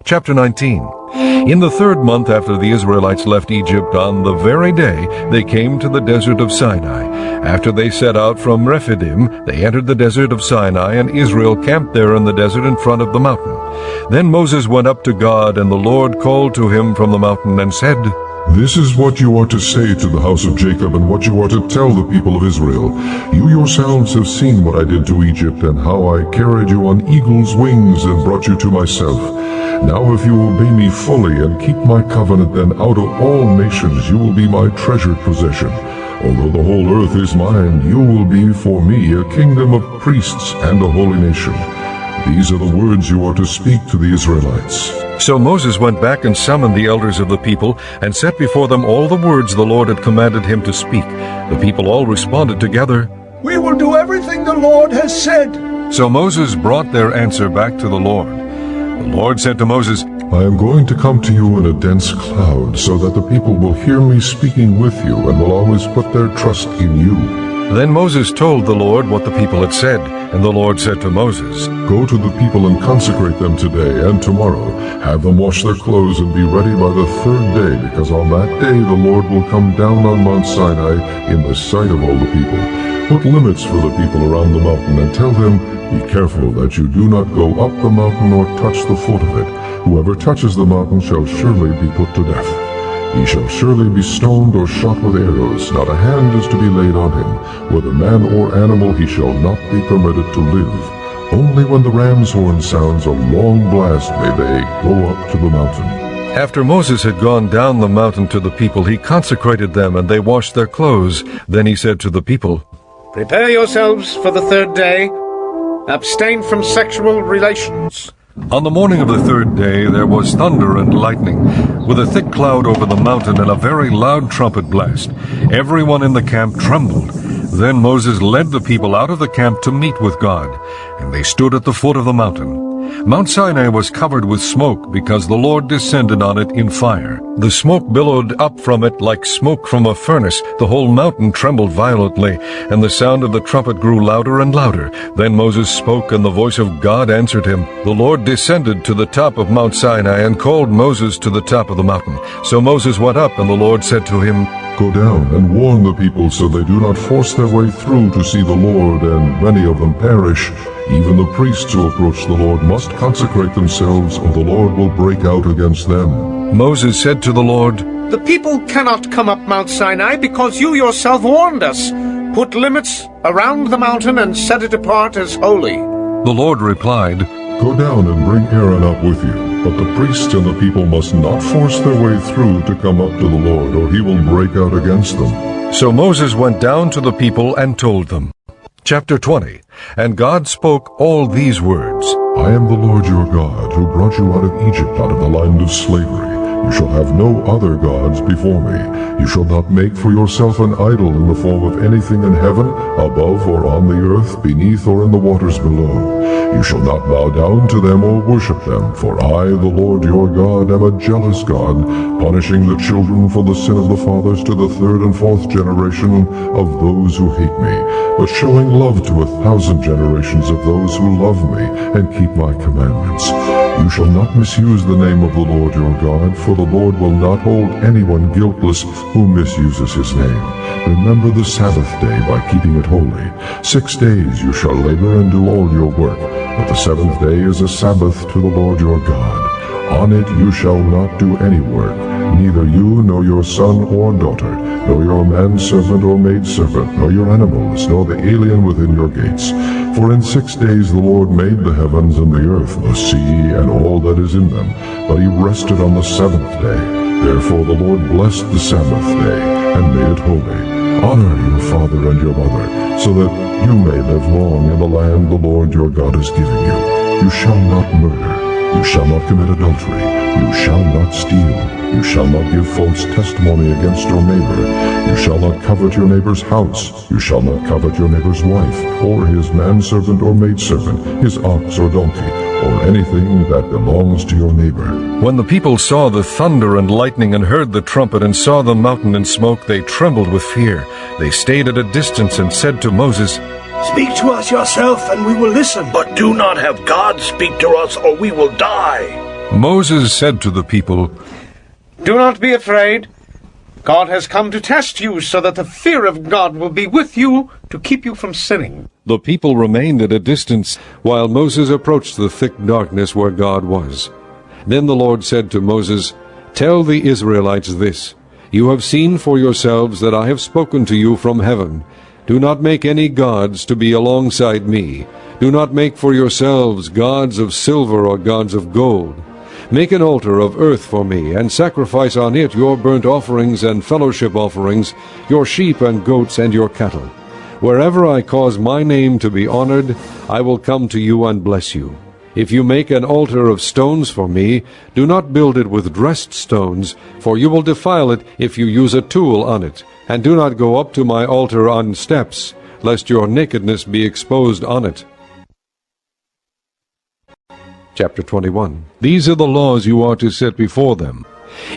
Chapter 19. In the 3rd month after the Israelites left Egypt, on the very day they came to the desert of Sinai. After they set out from Rephidim, they entered the desert of Sinai, and Israel camped there in the desert in front of the mountain. Then Moses went up to God, and the Lord called to him from the mountain and said, This is what you are to say to the house of Jacob, and what you are to tell the people of Israel. You yourselves have seen what I did to Egypt, and how I carried you on eagle's wings and brought you to myself. Now if you obey me fully and keep my covenant, then out of all nations you will be my treasured possession. Although the whole earth is mine, you will be for me a kingdom of priests and a holy nation. These are the words you are to speak to the Israelites. So Moses went back and summoned the elders of the people, and set before them all the words the Lord had commanded him to speak. The people all responded together, We will do everything the Lord has said. So Moses brought their answer back to the Lord. The Lord said to Moses, I am going to come to you in a dense cloud, so that the people will hear me speaking with you, and will always put their trust in you. Then Moses told the Lord what the people had said, and the Lord said to Moses, Go to the people and consecrate them today and tomorrow. Have them wash their clothes and be ready by the 3rd day, because on that day the Lord will come down on Mount Sinai in the sight of all the people. Put limits for the people around the mountain, and tell them, Be careful that you do not go up the mountain or touch the foot of it. Whoever touches the mountain shall surely be put to death. He shall surely be stoned or shot with arrows. Not a hand is to be laid on him. Whether man or animal, he shall not be permitted to live. Only when the ram's horn sounds a long blast may they go up to the mountain. After Moses had gone down the mountain to the people, he consecrated them, and they washed their clothes. Then he said to the people, Prepare yourselves for the 3rd day. Abstain from sexual relations. On the morning of the 3rd day there was thunder and lightning, with a thick cloud over the mountain and a very loud trumpet blast. Everyone in the camp trembled. Then Moses led the people out of the camp to meet with God, and they stood at the foot of the mountain. Mount Sinai was covered with smoke, because the Lord descended on it in fire. The smoke billowed up from it like smoke from a furnace. The whole mountain trembled violently, and the sound of the trumpet grew louder and louder. Then Moses spoke, and the voice of God answered him. The Lord descended to the top of Mount Sinai and called Moses to the top of the mountain. So Moses went up, and the Lord said to him, Go down and warn the people, so they do not force their way through to see the Lord, and many of them perish. Even the priests who approach the Lord must consecrate themselves, or the Lord will break out against them. Moses said to the Lord, The people cannot come up Mount Sinai, because you yourself warned us. Put limits around the mountain and set it apart as holy. The Lord replied, Go down and bring Aaron up with you. But the priests and the people must not force their way through to come up to the Lord, or he will break out against them. So Moses went down to the people and told them. Chapter 20. And God spoke all these words. I am the Lord your God, who brought you out of Egypt, out of the land of slavery. You shall have no other gods before me. You shall not make for yourself an idol in the form of anything in heaven, above or on the earth, beneath or in the waters below. You shall not bow down to them or worship them, for I, the Lord your God, am a jealous God, punishing the children for the sin of the fathers to the 3rd and 4th generation of those who hate me, but showing love to 1,000 generations of those who love me and keep my commandments. You shall not misuse the name of the Lord your God, for the Lord will not hold anyone guiltless who misuses his name. Remember the Sabbath day by keeping it holy. 6 days you shall labor and do all your work, but the 7th day is a Sabbath to the Lord your God. On it you shall not do any work, neither you nor your son or daughter, nor your manservant or maidservant, nor your animals, nor the alien within your gates. For in 6 days the Lord made the heavens and the earth, the sea, and all that is in them, but he rested on the 7th day. Therefore the Lord blessed the Sabbath day, and made it holy. Honor your father and your mother, so that you may live long in the land the Lord your God is giving you. You shall not murder. You shall not commit adultery. You shall not steal. You shall not give false testimony against your neighbor. You shall not covet your neighbor's house. You shall not covet your neighbor's wife, or his manservant or maidservant, his ox or donkey, or anything that belongs to your neighbor. When the people saw the thunder and lightning and heard the trumpet and saw the mountain in smoke, they trembled with fear. They stayed at a distance and said to Moses, Speak to us yourself, and we will listen. But do not have God speak to us, or we will die. Moses said to the people, Do not be afraid. God has come to test you so that the fear of God will be with you to keep you from sinning. The people remained at a distance while Moses approached the thick darkness where God was. Then the Lord said to Moses, Tell the Israelites this, You have seen for yourselves that I have spoken to you from heaven. Do not make any gods to be alongside me. Do not make for yourselves gods of silver or gods of gold. Make an altar of earth for me, and sacrifice on it your burnt offerings and fellowship offerings, your sheep and goats and your cattle. Wherever I cause my name to be honored, I will come to you and bless you. If you make an altar of stones for me, do not build it with dressed stones, for you will defile it if you use a tool on it. And do not go up to my altar on steps, lest your nakedness be exposed on it. Chapter 21. These are the laws you are to set before them.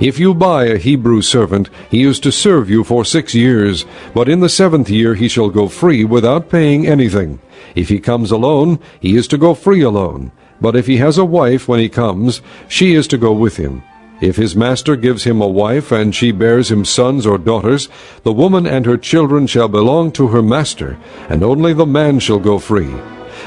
If you buy a Hebrew servant, he is to serve you for 6 years, but in the 7th year he shall go free without paying anything. If he comes alone, he is to go free alone. But if he has a wife when he comes, she is to go with him. If his master gives him a wife, and she bears him sons or daughters, the woman and her children shall belong to her master, and only the man shall go free.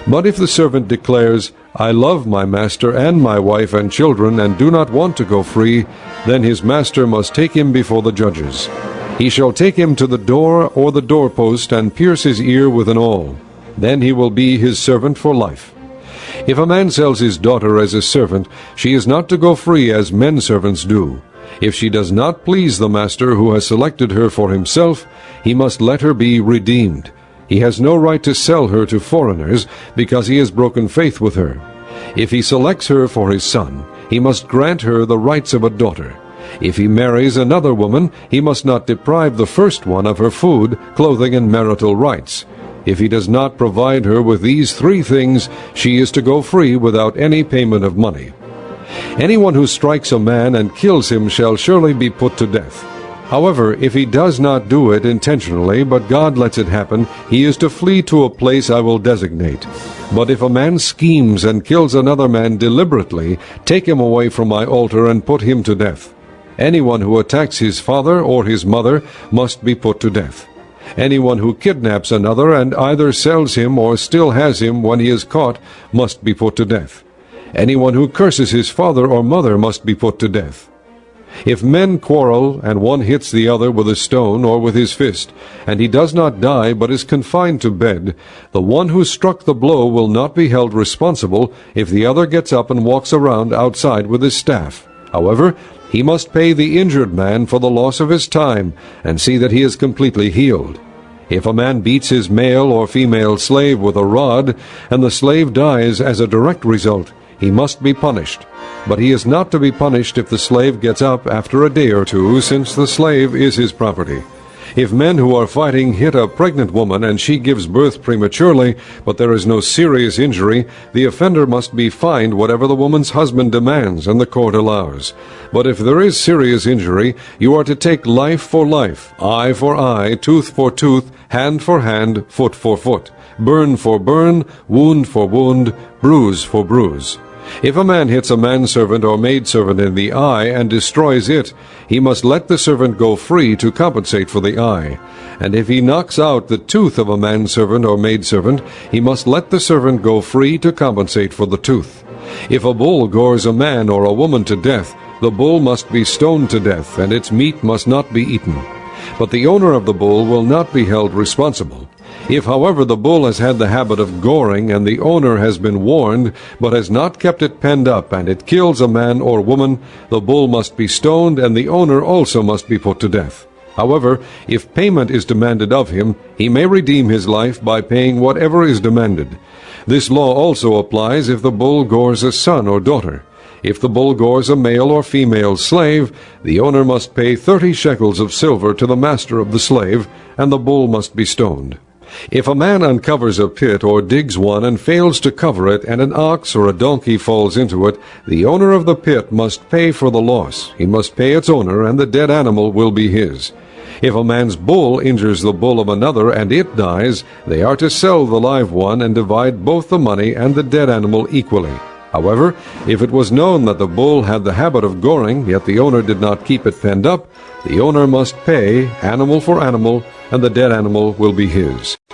But if the servant declares, I love my master and my wife and children, and do not want to go free, then his master must take him before the judges. He shall take him to the door or the doorpost, and pierce his ear with an awl. Then he will be his servant for life. If a man sells his daughter as a servant, she is not to go free as men servants do. If she does not please the master who has selected her for himself, he must let her be redeemed. He has no right to sell her to foreigners, because he has broken faith with her. If he selects her for his son, he must grant her the rights of a daughter. If he marries another woman, he must not deprive the first one of her food, clothing, and marital rights. If he does not provide her with these 3 things, she is to go free without any payment of money. Anyone who strikes a man and kills him shall surely be put to death. However, if he does not do it intentionally, but God lets it happen, he is to flee to a place I will designate. But if a man schemes and kills another man deliberately, take him away from my altar and put him to death. Anyone who attacks his father or his mother must be put to death. Anyone who kidnaps another and either sells him or still has him when he is caught must be put to death. Anyone who curses his father or mother must be put to death. If men quarrel, and one hits the other with a stone or with his fist, and he does not die but is confined to bed, the one who struck the blow will not be held responsible if the other gets up and walks around outside with his staff. However, he must pay the injured man for the loss of his time, and see that he is completely healed. If a man beats his male or female slave with a rod, and the slave dies as a direct result, he must be punished. But he is not to be punished if the slave gets up after a day or 2, since the slave is his property. If men who are fighting hit a pregnant woman and she gives birth prematurely, but there is no serious injury, the offender must be fined whatever the woman's husband demands and the court allows. But if there is serious injury, you are to take life for life, eye for eye, tooth for tooth, hand for hand, foot for foot, burn for burn, wound for wound, bruise for bruise. If a man hits a manservant or maidservant in the eye and destroys it, he must let the servant go free to compensate for the eye. And if he knocks out the tooth of a manservant or maidservant, he must let the servant go free to compensate for the tooth. If a bull gores a man or a woman to death, the bull must be stoned to death, and its meat must not be eaten. But the owner of the bull will not be held responsible. If, however, the bull has had the habit of goring, and the owner has been warned, but has not kept it penned up, and it kills a man or woman, the bull must be stoned, and the owner also must be put to death. However, if payment is demanded of him, he may redeem his life by paying whatever is demanded. This law also applies if the bull gores a son or daughter. If the bull gores a male or female slave, the owner must pay 30 shekels of silver to the master of the slave, and the bull must be stoned. If a man uncovers a pit or digs one and fails to cover it, and an ox or a donkey falls into it, the owner of the pit must pay for the loss. He must pay its owner, and the dead animal will be his. If a man's bull injures the bull of another and it dies, they are to sell the live one and divide both the money and the dead animal equally. However, if it was known that the bull had the habit of goring, yet the owner did not keep it penned up, the owner must pay animal for animal, and the dead animal will be his.